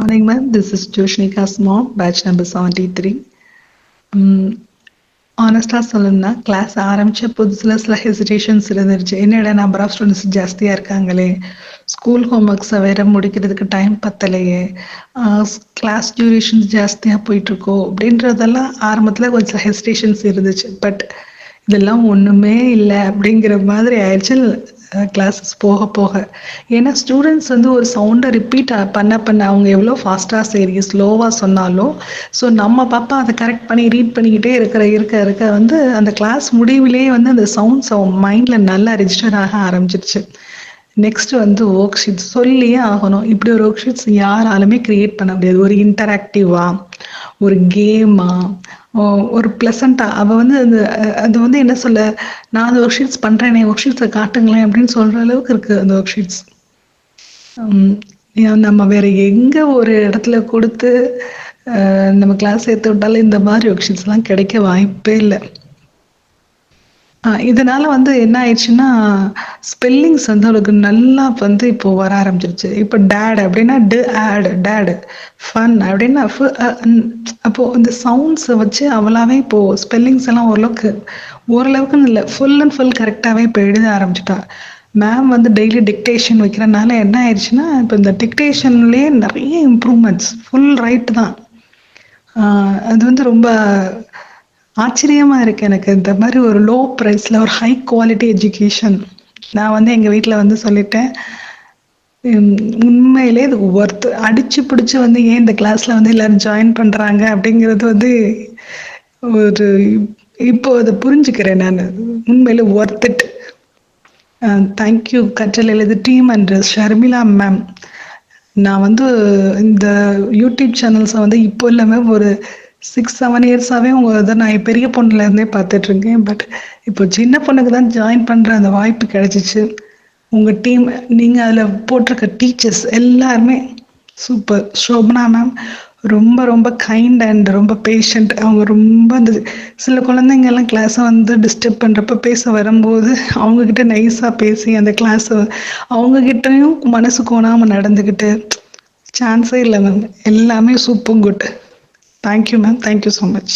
morning, ma'am. This is Joshnika's mom, batch number 73. ஆனஸ்டாக சொல்லணும்னா class ஆரம்பித்த புதுசில் சில ஹெசிடேஷன்ஸ் இருந்துருச்சு. என்னடா நம்பர் ஆஃப் ஸ்டூடெண்ட்ஸ் ஜாஸ்தியாக இருக்காங்களே, ஸ்கூல் ஹோம்ஒர்க்ஸை வேற முடிக்கிறதுக்கு டைம் பத்தலையே, கிளாஸ் டியூரேஷன்ஸ் ஜாஸ்தியாக போயிட்டுருக்கோ அப்படின்றதெல்லாம் ஆரம்பத்தில் கொஞ்சம் ஹெசிடேஷன்ஸ் இருந்துச்சு. பட் இதெல்லாம் ஒன்றுமே இல்லை அப்படிங்கிற மாதிரி ஆயிடுச்சு கிளாஸஸ் போக போக. ஏன்னா ஸ்டூடெண்ட்ஸ் வந்து ஒரு சவுண்டை ரிப்பீட் பண்ண அவங்க எவ்வளோ ஃபாஸ்ட்டாக சரி ஸ்லோவாக சொன்னாலும் ஸோ நம்ம பாப்பா அதை கரெக்ட் பண்ணி ரீட் பண்ணிக்கிட்டே இருக்க வந்து அந்த கிளாஸ் முடிவிலேயே வந்து அந்த சவுண்ட்ஸ் அவன் மைண்டில் நல்லா ரெஜிஸ்டர் ஆக ஆரம்பிச்சிருச்சு. நெக்ஸ்ட் வந்து ஒர்க் ஷீட்ஸ் சொல்லியே ஆகணும். இப்படி ஒரு ஒர்க் ஷீட்ஸ் யாராலுமே கிரியேட் பண்ண முடியாது. ஒரு இன்டராக்டிவா, ஒரு கேமா, ஒரு ப்ளசண்டா அவள் வந்து அது வந்து என்ன சொல்ல, நான் அந்த ஒர்க் ஷீட்ஸ் பண்ணுறேன், ஒர்க் ஷீட்ஸை காட்டுங்களேன் அப்படின்னு சொல்கிற அளவுக்கு இருக்குது அந்த ஒர்க் ஷீட்ஸ். நம்ம வேற எங்கே ஒரு இடத்துல கொடுத்து நம்ம கிளாஸ் சேர்த்து விட்டாலும் இந்த மாதிரி ஒர்க் ஷீட்ஸ்லாம் கிடைக்க வாய்ப்பே இல்லை. இதனால வந்து என்ன ஆயிடுச்சுன்னா ஸ்பெல்லிங்ஸ் வந்து அவளுக்கு நல்லா வந்து இப்போ வர ஆரம்பிச்சிருச்சு. இப்போ டேட் அப்படின்னா டேடு, ஃபன் அப்படின்னா அப்போ இந்த சவுண்ட்ஸை வச்சு அவளாவே இப்போ ஸ்பெல்லிங்ஸ் எல்லாம் ஓரளவுக்குன்னு இல்லை, ஃபுல் அண்ட் ஃபுல் கரெக்டாகவே இப்போ எழுத ஆரம்பிச்சிட்டா. மேம் வந்து டெய்லி டிக்டேஷன் வைக்கிறனால என்ன ஆயிடுச்சுன்னா இப்போ இந்த டிக்டேஷன்லேயே நிறைய இம்ப்ரூவ்மெண்ட்ஸ், ஃபுல் ரைட்டு தான். அது வந்து ரொம்ப ஆச்சரியமாக இருக்குது எனக்கு. இந்த மாதிரி ஒரு லோ ப்ரைஸில் ஒரு ஹை குவாலிட்டி எஜுகேஷன். நான் வந்து எங்கள் வீட்டில் வந்து சொல்லிட்டேன், உண்மையிலே இது ஒர்த்து. அடித்து பிடிச்சி வந்து ஏன் இந்த கிளாஸில் வந்து எல்லோரும் ஜாயின் பண்ணுறாங்க அப்படிங்கிறது வந்து ஒரு இப்போ அதை புரிஞ்சுக்கிறேன் நான். உண்மையிலே ஒர்த் இட். தேங்க்யூ கற்றல் எழுது டீம் அண்ட் ஷர்மிளா மேம். நான் வந்து இந்த யூடியூப் சேனல்ஸை வந்து இப்போ இல்லாமல் ஒரு 6-7 இயர்ஸாகவே உங்கள் இதை நான் பெரிய பொண்ணுலேருந்தே பார்த்துட்ருக்கேன். பட் இப்போ சின்ன பொண்ணுக்கு தான் ஜாயின் பண்ணுற அந்த வாய்ப்பு கிடைச்சிச்சு. உங்கள் டீம், நீங்கள் அதில் போட்டிருக்க டீச்சர்ஸ் எல்லாருமே சூப்பர். ஷோபனா மேம் ரொம்ப ரொம்ப கைண்ட் அண்ட் ரொம்ப பேஷண்ட். அவங்க ரொம்ப அந்த சில குழந்தைங்கெல்லாம் கிளாஸை வந்து டிஸ்டர்ப் பண்ணுறப்ப பேச வரும்போது அவங்கக்கிட்ட நைஸாக பேசி அந்த கிளாஸை அவங்கக்கிட்டையும் மனசு கோணாமல் நடந்துக்கிட்டு சான்ஸே இல்லை மேம். எல்லாமே super good. Thank you, ma'am. Thank you so much.